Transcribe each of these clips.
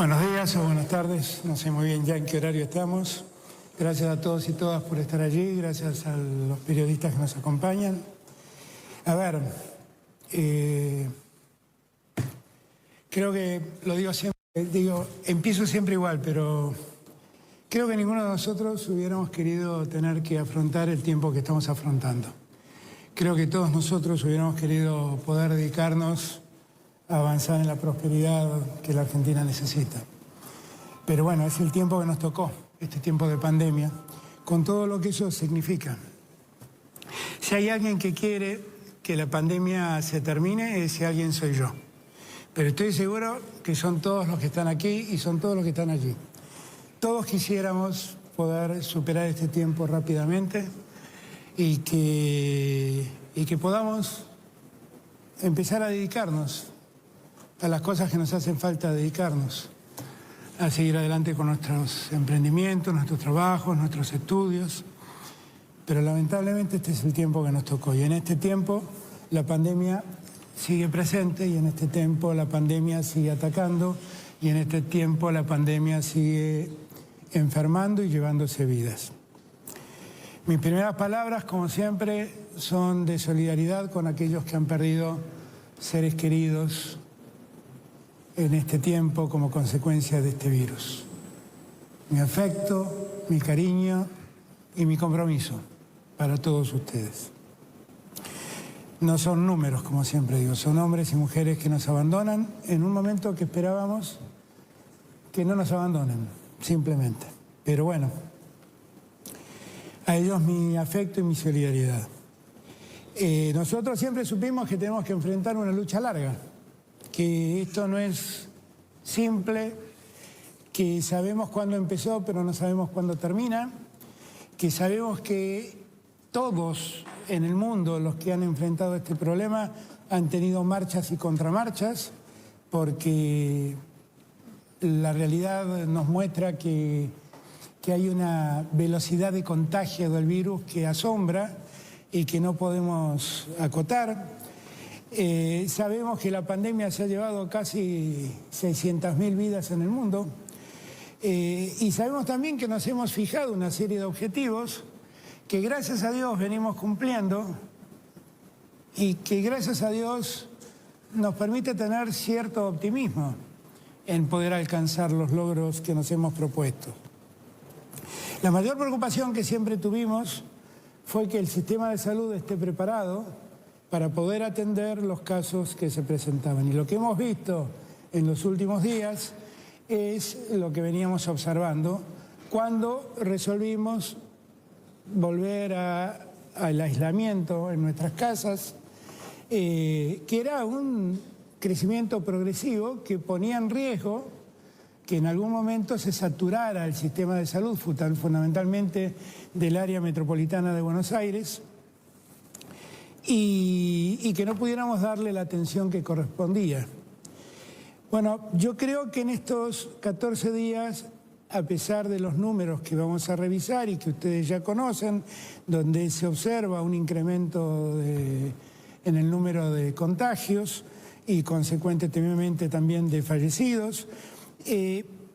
Buenos días o buenas tardes, no sé muy bien ya en qué horario estamos. Gracias a todos y todas por estar allí, gracias a los periodistas que nos acompañan. A ver, creo que, lo digo siempre, empiezo siempre igual, pero creo que ninguno de nosotros hubiéramos querido tener que afrontar el tiempo que estamos afrontando. Creo que todos nosotros hubiéramos querido poder dedicarnos a avanzar en la prosperidad que la Argentina necesita. Pero bueno, es el tiempo que nos tocó, este tiempo de pandemia, con todo lo que eso significa. Si hay alguien que quiere que la pandemia se termine, ese alguien soy yo. Pero estoy seguro que son todos los que están aquí y son todos los que están allí. Todos quisiéramos poder superar este tiempo rápidamente y que podamos empezar a dedicarnos a las cosas que nos hacen falta dedicarnos, a seguir adelante con nuestros emprendimientos, nuestros trabajos, nuestros estudios. Pero lamentablemente este es el tiempo que nos tocó y en este tiempo la pandemia sigue presente y en este tiempo la pandemia sigue atacando y en este tiempo la pandemia sigue enfermando y llevándose vidas. Mis primeras palabras, como siempre, son de solidaridad con aquellos que han perdido seres queridos en este tiempo como consecuencia de este virus. Mi afecto, mi cariño y mi compromiso para todos ustedes. No son números, como siempre digo, son hombres y mujeres que nos abandonan en un momento que esperábamos que no nos abandonen, simplemente. Pero bueno, a ellos mi afecto y mi solidaridad. Nosotros siempre supimos que tenemos que enfrentar una lucha larga, que esto no es simple, que sabemos cuándo empezó pero no sabemos cuándo termina, que sabemos que todos en el mundo los que han enfrentado este problema han tenido marchas y contramarchas, porque la realidad nos muestra que hay una velocidad de contagio del virus que asombra y que no podemos acotar. Sabemos que la pandemia se ha llevado casi 600.000 vidas en el mundo y sabemos también que nos hemos fijado una serie de objetivos que gracias a Dios venimos cumpliendo y que gracias a Dios nos permite tener cierto optimismo en poder alcanzar los logros que nos hemos propuesto. La mayor preocupación que siempre tuvimos fue que el sistema de salud esté preparado para poder atender los casos que se presentaban. Y lo que hemos visto en los últimos días es lo que veníamos observando cuando resolvimos volver al aislamiento en nuestras casas, que era un crecimiento progresivo que ponía en riesgo que en algún momento se saturara el sistema de salud, fundamentalmente del área metropolitana de Buenos Aires, y que no pudiéramos darle la atención que correspondía. Bueno, yo creo que en estos 14 días, a pesar de los números que vamos a revisar y que ustedes ya conocen, donde se observa un incremento en el número de contagios y consecuentemente también de fallecidos,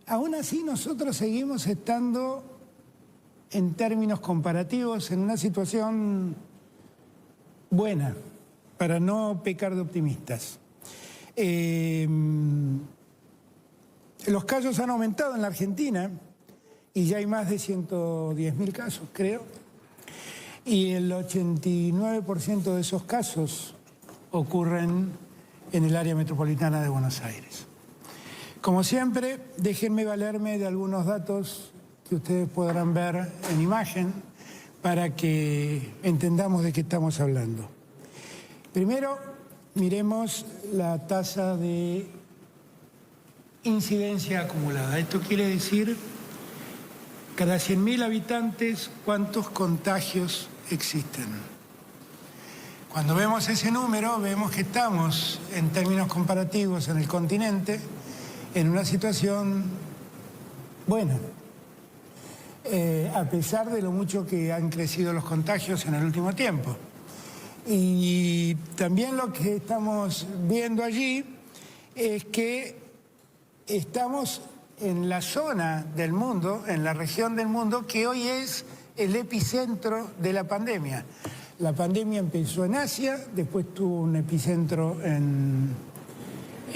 aún así nosotros seguimos estando en términos comparativos en una situación buena, para no pecar de optimistas. Los casos han aumentado en la Argentina y ya hay más de 110.000 casos, creo, y el 89% de esos casos ocurren en el área metropolitana de Buenos Aires. Como siempre, déjenme valerme de algunos datos que ustedes podrán ver en imagen para que entendamos de qué estamos hablando. Primero, miremos la tasa de incidencia acumulada. Esto quiere decir, cada 100.000 habitantes, ¿cuántos contagios existen? Cuando vemos ese número, vemos que estamos, en términos comparativos, en el continente, en una situación buena. A pesar de lo mucho que han crecido los contagios en el último tiempo. Y también lo que estamos viendo allí es que estamos en la zona del mundo, en la región del mundo, que hoy es el epicentro de la pandemia. La pandemia empezó en Asia, después tuvo un epicentro en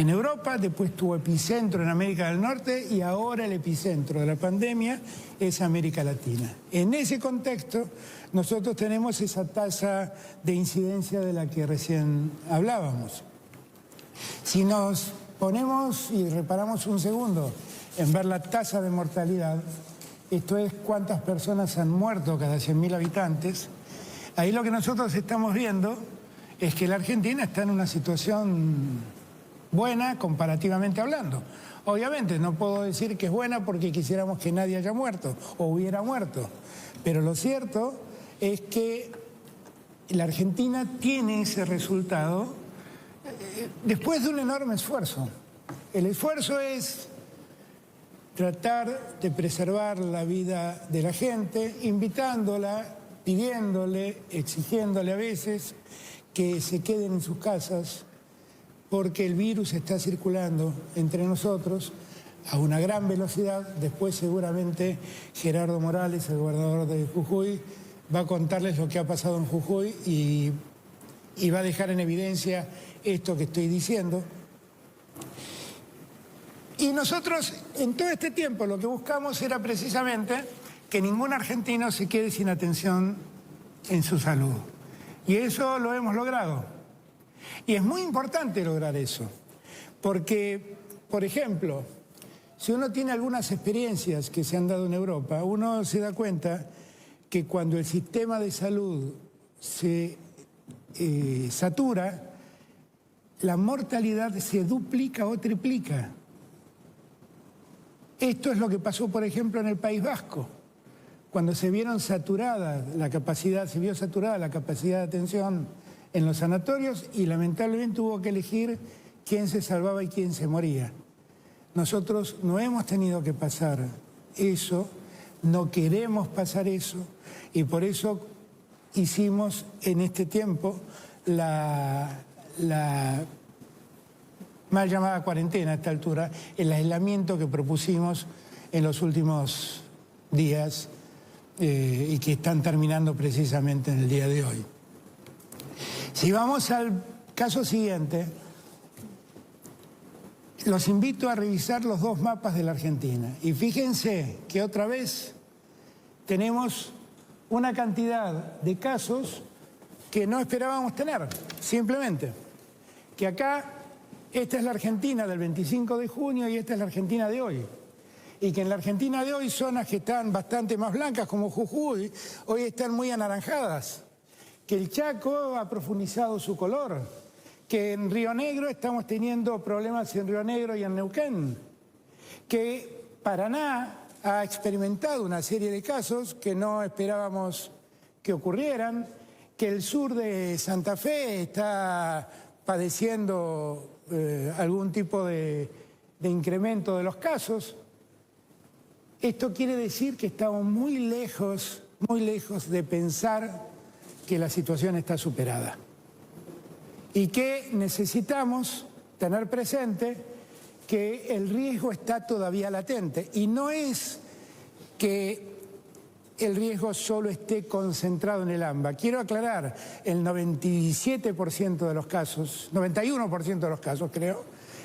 Europa, después tuvo epicentro en América del Norte y ahora el epicentro de la pandemia es América Latina. En ese contexto, nosotros tenemos esa tasa de incidencia de la que recién hablábamos. Si nos ponemos y reparamos un segundo en ver la tasa de mortalidad, esto es cuántas personas han muerto cada 100.000 habitantes, ahí lo que nosotros estamos viendo es que la Argentina está en una situación buena comparativamente hablando. Obviamente no puedo decir que es buena porque quisiéramos que nadie haya muerto o hubiera muerto, pero lo cierto es que la Argentina tiene ese resultado después de un enorme esfuerzo. El esfuerzo es tratar de preservar la vida de la gente, invitándola, pidiéndole, exigiéndole a veces que se queden en sus casas, porque el virus está circulando entre nosotros a una gran velocidad. Después seguramente Gerardo Morales, el gobernador de Jujuy, va a contarles lo que ha pasado en Jujuy y va a dejar en evidencia esto que estoy diciendo. Y nosotros en todo este tiempo lo que buscamos era precisamente que ningún argentino se quede sin atención en su salud. Y eso lo hemos logrado. Y es muy importante lograr eso, porque, por ejemplo, si uno tiene algunas experiencias que se han dado en Europa, uno se da cuenta que cuando el sistema de salud se satura, la mortalidad se duplica o triplica. Esto es lo que pasó, por ejemplo, en el País Vasco, cuando se vio saturada la capacidad de atención en los sanatorios y lamentablemente hubo que elegir quién se salvaba y quién se moría. Nosotros no hemos tenido que pasar eso, no queremos pasar eso y por eso hicimos en este tiempo la mal llamada cuarentena a esta altura, el aislamiento que propusimos en los últimos días y que están terminando precisamente en el día de hoy. Si vamos al caso siguiente, los invito a revisar los dos mapas de la Argentina. Y fíjense que otra vez tenemos una cantidad de casos que no esperábamos tener, simplemente. Que acá, esta es la Argentina del 25 de junio y esta es la Argentina de hoy. Y que en la Argentina de hoy zonas que están bastante más blancas como Jujuy, hoy están muy anaranjadas. Que el Chaco ha profundizado su color, que en Río Negro estamos teniendo problemas en Río Negro y en Neuquén, que Paraná ha experimentado una serie de casos que no esperábamos que ocurrieran, que el sur de Santa Fe está padeciendo algún tipo de incremento de los casos. Esto quiere decir que estamos muy lejos de pensar que la situación está superada y que necesitamos tener presente que el riesgo está todavía latente y no es que el riesgo solo esté concentrado en el AMBA. Quiero aclarar, el 97% de los casos, 91% de los casos creo,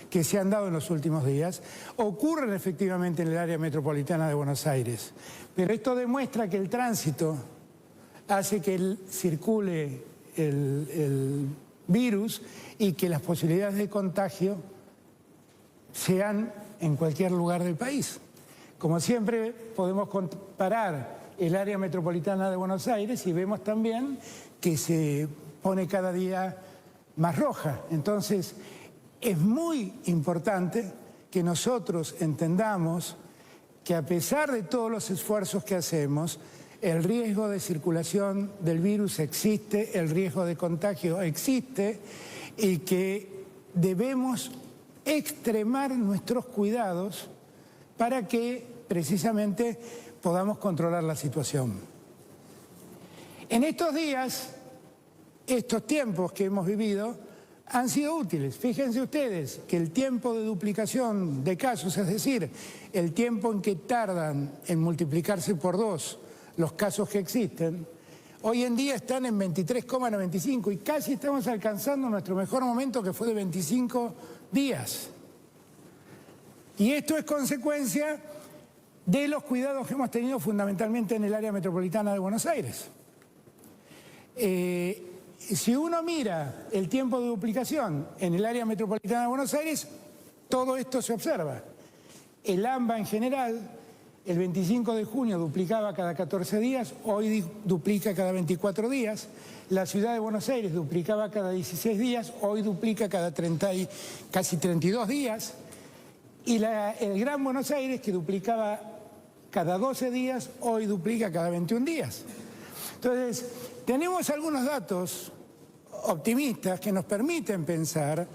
que se han dado en los últimos días, ocurren efectivamente en el área metropolitana de Buenos Aires. Pero esto demuestra que el tránsito hace que circule el virus y que las posibilidades de contagio sean en cualquier lugar del país. Como siempre, podemos comparar el área metropolitana de Buenos Aires y vemos también que se pone cada día más roja. Entonces, es muy importante que nosotros entendamos que a pesar de todos los esfuerzos que hacemos, el riesgo de circulación del virus existe, el riesgo de contagio existe y que debemos extremar nuestros cuidados para que precisamente podamos controlar la situación. En estos días, estos tiempos que hemos vivido, han sido útiles. Fíjense ustedes que el tiempo de duplicación de casos, es decir, el tiempo en que tardan en multiplicarse por 2 los casos que existen, hoy en día están en 23,95 y casi estamos alcanzando nuestro mejor momento, que fue de 25 días. Y esto es consecuencia de los cuidados que hemos tenido fundamentalmente en el área metropolitana de Buenos Aires. Si uno mira el tiempo de duplicación en el área metropolitana de Buenos Aires, todo esto se observa. El AMBA en general, el 25 de junio duplicaba cada 14 días, hoy duplica cada 24 días. La ciudad de Buenos Aires duplicaba cada 16 días, hoy duplica cada casi 32 días. Y el Gran Buenos Aires, que duplicaba cada 12 días, hoy duplica cada 21 días. Entonces, tenemos algunos datos optimistas que nos permiten pensar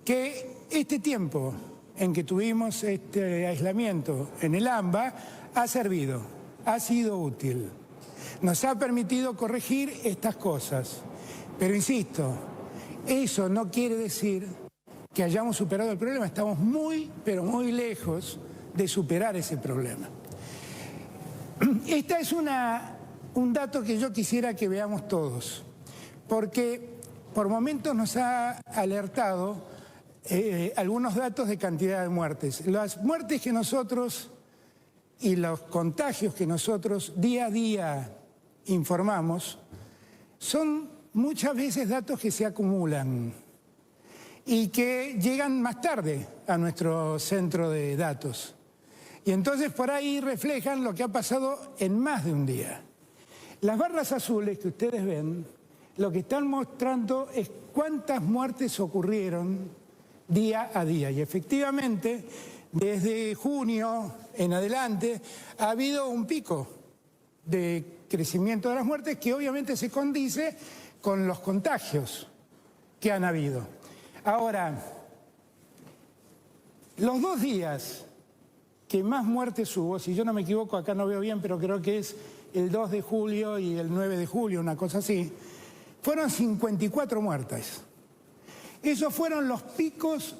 que este tiempo en que tuvimos este aislamiento en el AMBA ha servido, ha sido útil. Nos ha permitido corregir estas cosas. Pero insisto, eso no quiere decir que hayamos superado el problema. Estamos muy, pero muy lejos de superar ese problema. Este es un dato que yo quisiera que veamos todos, porque por momentos nos ha alertado algunos datos de cantidad de muertes. Las muertes que nosotros y los contagios que nosotros día a día informamos son muchas veces datos que se acumulan y que llegan más tarde a nuestro centro de datos. Y entonces por ahí reflejan lo que ha pasado en más de un día. Las barras azules que ustedes ven, lo que están mostrando es cuántas muertes ocurrieron día a día. Y efectivamente, desde junio en adelante, ha habido un pico de crecimiento de las muertes que obviamente se condice con los contagios que han habido. Ahora, los 2 días que más muertes hubo, si yo no me equivoco, acá no veo bien, pero creo que es el 2 de julio y el 9 de julio, una cosa así, fueron 54 muertes. Esos fueron los picos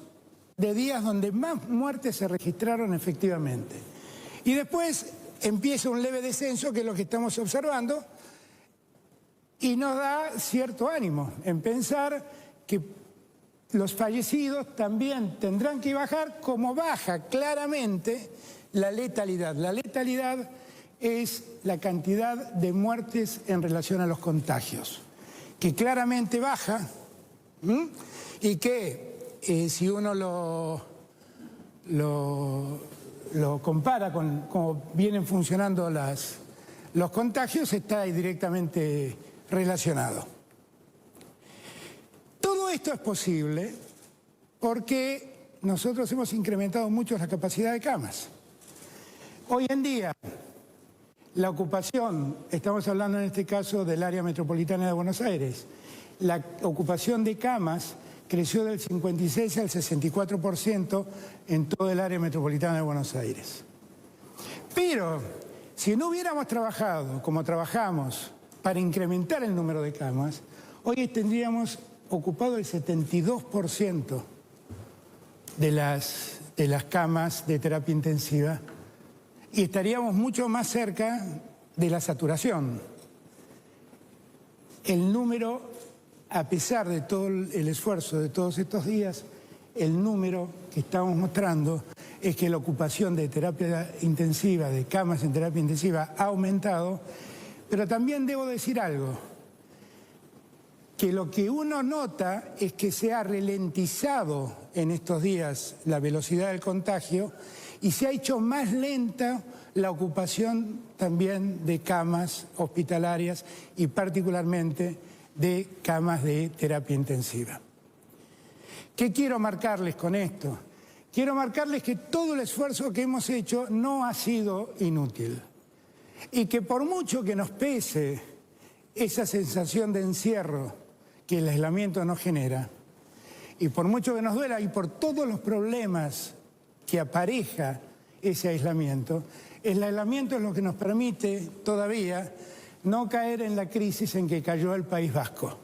de días donde más muertes se registraron efectivamente. Y después empieza un leve descenso, que es lo que estamos observando, y nos da cierto ánimo en pensar que los fallecidos también tendrán que bajar, como baja claramente la letalidad. La letalidad es la cantidad de muertes en relación a los contagios, que claramente baja, y que si uno lo compara con cómo vienen funcionando los contagios, está ahí directamente relacionado. Todo esto es posible porque nosotros hemos incrementado mucho la capacidad de camas. Hoy en día, la ocupación, estamos hablando en este caso del área metropolitana de Buenos Aires, la ocupación de camas creció del 56 al 64% en todo el área metropolitana de Buenos Aires. Pero si no hubiéramos trabajado como trabajamos para incrementar el número de camas, hoy tendríamos ocupado el 72% de las camas de terapia intensiva y estaríamos mucho más cerca de la saturación. El número, a pesar de todo el esfuerzo de todos estos días, el número que estamos mostrando es que la ocupación de terapia intensiva, de camas en terapia intensiva, ha aumentado, pero también debo decir algo, que lo que uno nota es que se ha ralentizado en estos días la velocidad del contagio y se ha hecho más lenta la ocupación también de camas hospitalarias y particularmente de camas de terapia intensiva. ¿Qué quiero marcarles con esto? Quiero marcarles que todo el esfuerzo que hemos hecho no ha sido inútil y que por mucho que nos pese esa sensación de encierro que el aislamiento nos genera, y por mucho que nos duela y por todos los problemas que apareja ese aislamiento, el aislamiento es lo que nos permite todavía no caer en la crisis en que cayó el País Vasco.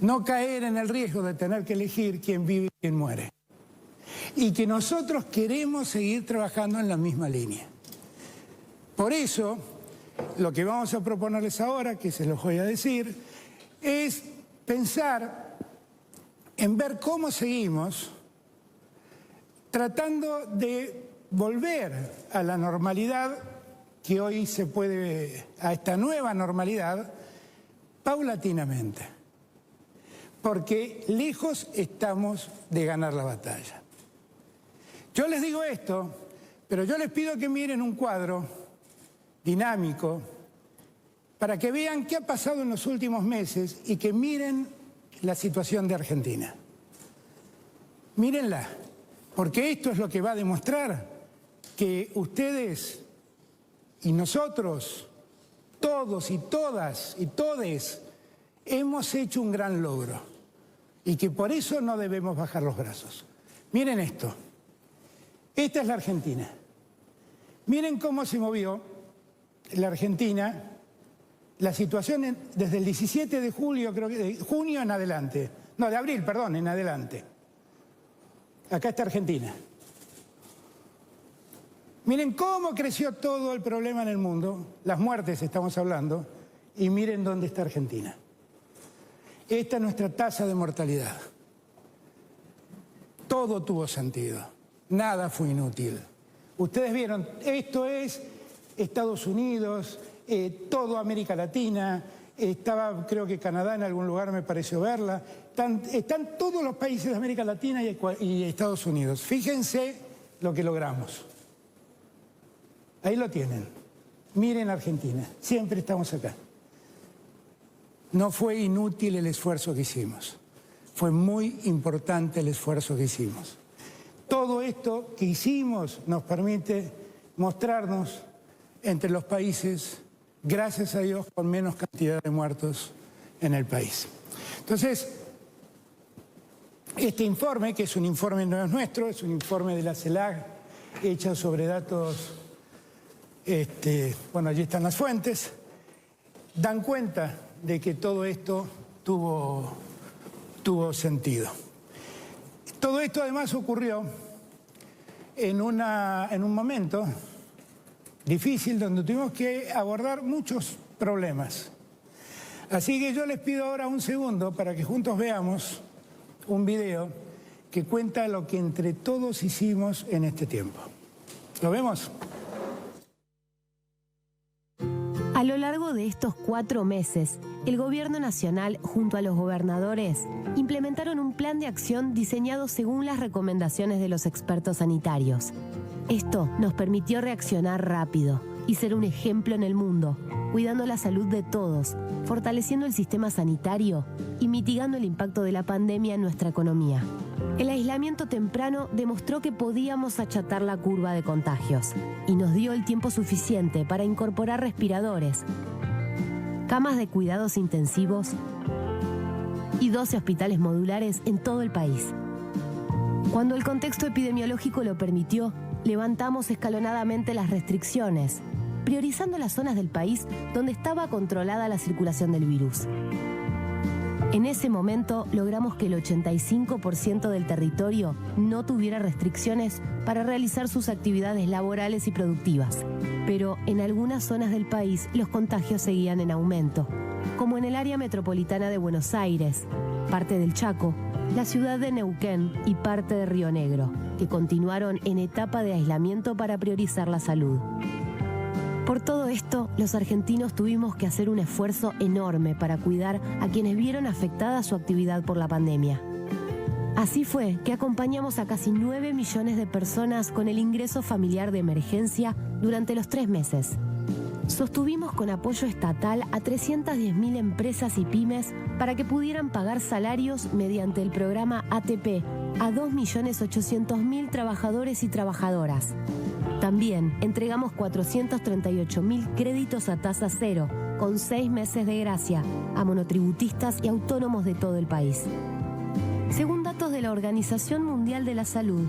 no caer en el riesgo de tener que elegir quién vive y quién muere. Y que nosotros queremos seguir trabajando en la misma línea. Por eso, lo que vamos a proponerles ahora, que se los voy a decir, es pensar en ver cómo seguimos tratando de volver a la normalidad que hoy se puede, a esta nueva normalidad, paulatinamente. Porque lejos estamos de ganar la batalla. Yo les digo esto, pero yo les pido que miren un cuadro dinámico para que vean qué ha pasado en los últimos meses y que miren la situación de Argentina. Mírenla, porque esto es lo que va a demostrar que ustedes y nosotros, todos y todas y todes, hemos hecho un gran logro y que por eso no debemos bajar los brazos. Miren esto. Esta es la Argentina. Miren cómo se movió la Argentina, la situación desde el 17 de julio, creo que de junio en adelante. No, de abril, perdón, en adelante. Acá está Argentina. Miren cómo creció todo el problema en el mundo, las muertes estamos hablando, y miren dónde está Argentina. Esta es nuestra tasa de mortalidad. Todo tuvo sentido, nada fue inútil. Ustedes vieron, esto es Estados Unidos, toda América Latina, estaba creo que Canadá en algún lugar me pareció verla, están todos los países de América Latina y Estados Unidos. Fíjense lo que logramos. Ahí lo tienen. Miren Argentina, siempre estamos acá. No fue inútil el esfuerzo que hicimos. Fue muy importante el esfuerzo que hicimos. Todo esto que hicimos nos permite mostrarnos entre los países, gracias a Dios, con menos cantidad de muertos en el país. Entonces, este informe, que es un informe no es nuestro, es un informe de la CELAC, hecho sobre datos, bueno, allí están las fuentes, dan cuenta de que todo esto tuvo sentido. Todo esto además ocurrió en un momento difícil donde tuvimos que abordar muchos problemas. Así que yo les pido ahora un segundo para que juntos veamos un video que cuenta lo que entre todos hicimos en este tiempo. ¿Lo vemos? A lo largo de estos 4 meses, el Gobierno Nacional, junto a los gobernadores, implementaron un plan de acción diseñado según las recomendaciones de los expertos sanitarios. Esto nos permitió reaccionar rápido y ser un ejemplo en el mundo, cuidando la salud de todos, fortaleciendo el sistema sanitario y mitigando el impacto de la pandemia en nuestra economía. El aislamiento temprano demostró que podíamos achatar la curva de contagios y nos dio el tiempo suficiente para incorporar respiradores, camas de cuidados intensivos y 12 hospitales modulares en todo el país. Cuando el contexto epidemiológico lo permitió, levantamos escalonadamente las restricciones, priorizando las zonas del país donde estaba controlada la circulación del virus. En ese momento logramos que el 85% del territorio no tuviera restricciones para realizar sus actividades laborales y productivas. Pero en algunas zonas del país los contagios seguían en aumento, como en el área metropolitana de Buenos Aires, parte del Chaco, la ciudad de Neuquén y parte de Río Negro, que continuaron en etapa de aislamiento para priorizar la salud. Por todo esto, los argentinos tuvimos que hacer un esfuerzo enorme para cuidar a quienes vieron afectada su actividad por la pandemia. Así fue que acompañamos a casi 9 millones de personas con el ingreso familiar de emergencia durante los 3 meses. Sostuvimos con apoyo estatal a 310.000 empresas y pymes para que pudieran pagar salarios mediante el programa ATP a 2.800.000 trabajadores y trabajadoras. También entregamos 438.000 créditos a tasa cero, con 6 meses de gracia, a monotributistas y autónomos de todo el país. Según datos de la Organización Mundial de la Salud,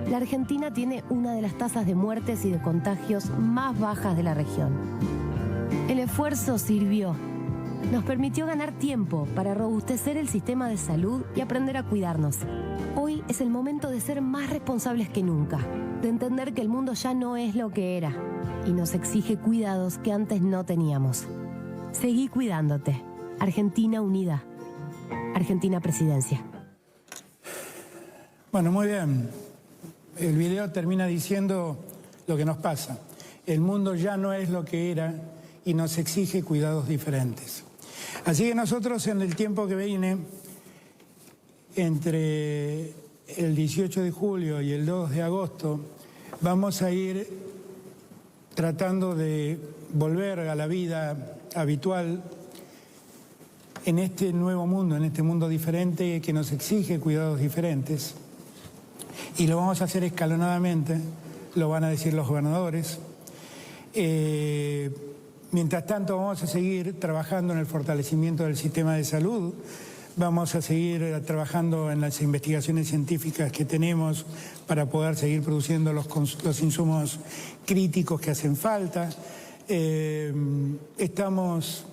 la Argentina tiene una de las tasas de muertes y de contagios más bajas de la región. El esfuerzo sirvió nos permitió ganar tiempo para robustecer el sistema de salud y aprender a cuidarnos. Hoy es el momento de ser más responsables que nunca, de entender que el mundo ya no es lo que era y nos exige cuidados que antes no teníamos. Seguí cuidándote. Argentina unida. Argentina Presidencia. Bueno, muy bien. El video termina diciendo lo que nos pasa. El mundo ya no es lo que era y nos exige cuidados diferentes. Así que nosotros en el tiempo que viene, entre el 18 de julio y el 2 de agosto, vamos a ir tratando de volver a la vida habitual en este nuevo mundo, en este mundo diferente que nos exige cuidados diferentes. Y lo vamos a hacer escalonadamente, lo van a decir los gobernadores. Mientras tanto vamos a seguir trabajando en el fortalecimiento del sistema de salud, vamos a seguir trabajando en las investigaciones científicas que tenemos para poder seguir produciendo los insumos críticos que hacen falta. Estamos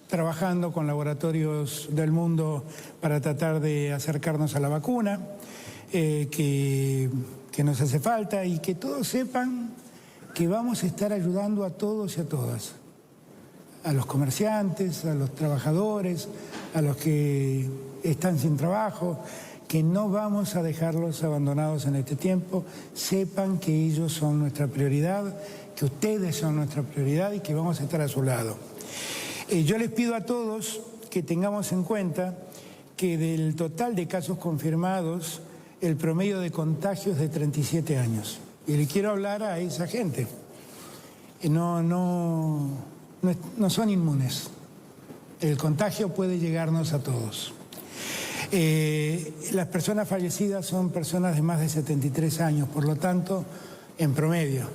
trabajando con laboratorios del mundo para tratar de acercarnos a la vacuna que nos hace falta, y que todos sepan que vamos a estar ayudando a todos y a todas, a los comerciantes, a los trabajadores, a los que están sin trabajo, que no vamos a dejarlos abandonados en este tiempo. Sepan que ellos son nuestra prioridad, que ustedes son nuestra prioridad y que vamos a estar a su lado. Yo les pido a todos que tengamos en cuenta que del total de casos confirmados, el promedio de contagios es de 37 años. Y le quiero hablar a esa gente. No son inmunes. El contagio puede llegarnos a todos. Las personas fallecidas son personas de más de 73 años, por lo tanto, en promedio,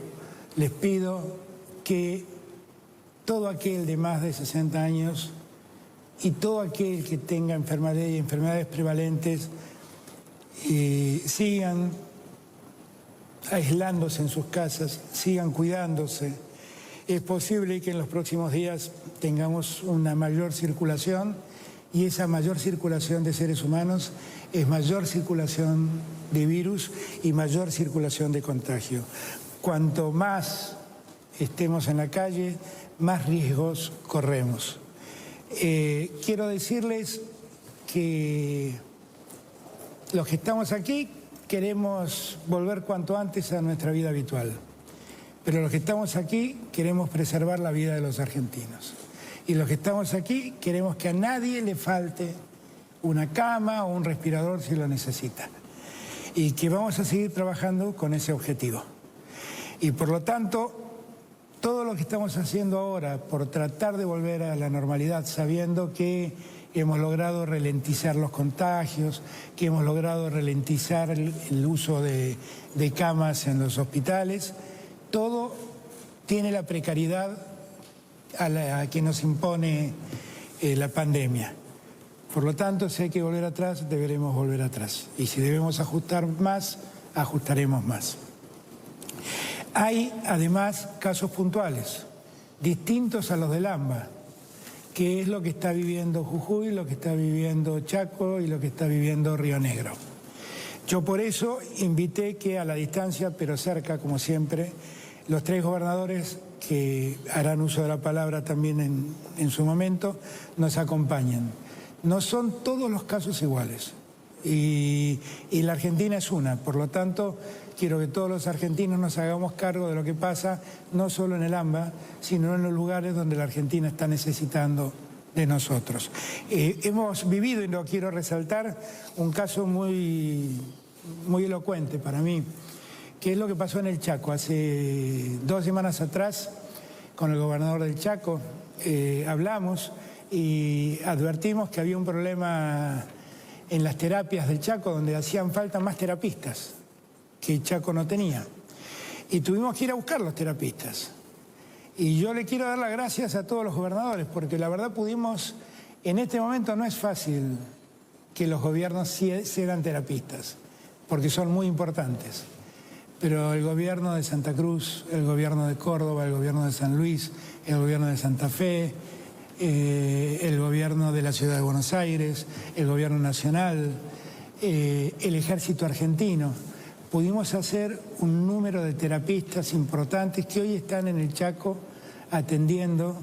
les pido que todo aquel de más de 60 años y todo aquel que tenga enfermedades prevalentes sigan aislándose en sus casas, sigan cuidándose. Es posible que en los próximos días tengamos una mayor circulación, y esa mayor circulación de seres humanos es mayor circulación de virus y mayor circulación de contagio. Cuanto más estemos en la calle, más riesgos corremos. Quiero decirles que los que estamos aquí queremos volver cuanto antes a nuestra vida habitual, pero los que estamos aquí queremos preservar la vida de los argentinos. Y los que estamos aquí queremos que a nadie le falte una cama o un respirador si lo necesita. Y que vamos a seguir trabajando con ese objetivo. Y por lo tanto, todo lo que estamos haciendo ahora por tratar de volver a la normalidad, sabiendo que hemos logrado ralentizar los contagios, que hemos logrado ralentizar el uso de camas en los hospitales, todo tiene la precariedad a la que nos impone la pandemia. Por lo tanto, si hay que volver atrás, deberemos volver atrás. Y si debemos ajustar más, ajustaremos más. Hay, además, casos puntuales, distintos a los del AMBA, que es lo que está viviendo Jujuy, lo que está viviendo Chaco y lo que está viviendo Río Negro. Yo por eso invité que a la distancia, pero cerca, como siempre, los tres gobernadores que harán uso de la palabra también en su momento, nos acompañen. No son todos los casos iguales y la Argentina es una, por lo tanto quiero que todos los argentinos nos hagamos cargo de lo que pasa, no solo en el AMBA, sino en los lugares donde la Argentina está necesitando de nosotros. Hemos vivido, y lo quiero resaltar, un caso muy elocuente para mí, que es lo que pasó en el Chaco. Hace 2 semanas atrás, con el gobernador del Chaco, hablamos y advertimos que había un problema en las terapias del Chaco, donde hacían falta más terapistas que Chaco no tenía. Y tuvimos que ir a buscar los terapistas. Y yo le quiero dar las gracias a todos los gobernadores, porque la verdad pudimos, en este momento no es fácil que los gobiernos cedan terapistas, porque son muy importantes. Pero el gobierno de Santa Cruz, el gobierno de Córdoba, el gobierno de San Luis, el gobierno de Santa Fe, el gobierno de la Ciudad de Buenos Aires, el gobierno nacional, el ejército argentino. Pudimos hacer un número de terapistas importantes que hoy están en el Chaco atendiendo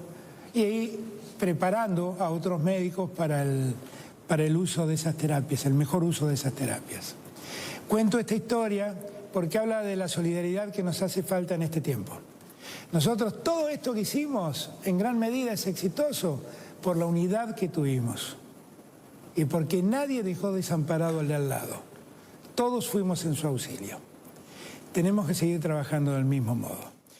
y ahí preparando a otros médicos para el uso de esas terapias, el mejor uso de esas terapias. Cuento esta historia porque habla de la solidaridad que nos hace falta en este tiempo. Nosotros, todo esto que hicimos, en gran medida es exitoso por la unidad que tuvimos y porque nadie dejó desamparado al de al lado. Todos fuimos en su auxilio. Tenemos que seguir trabajando del mismo modo.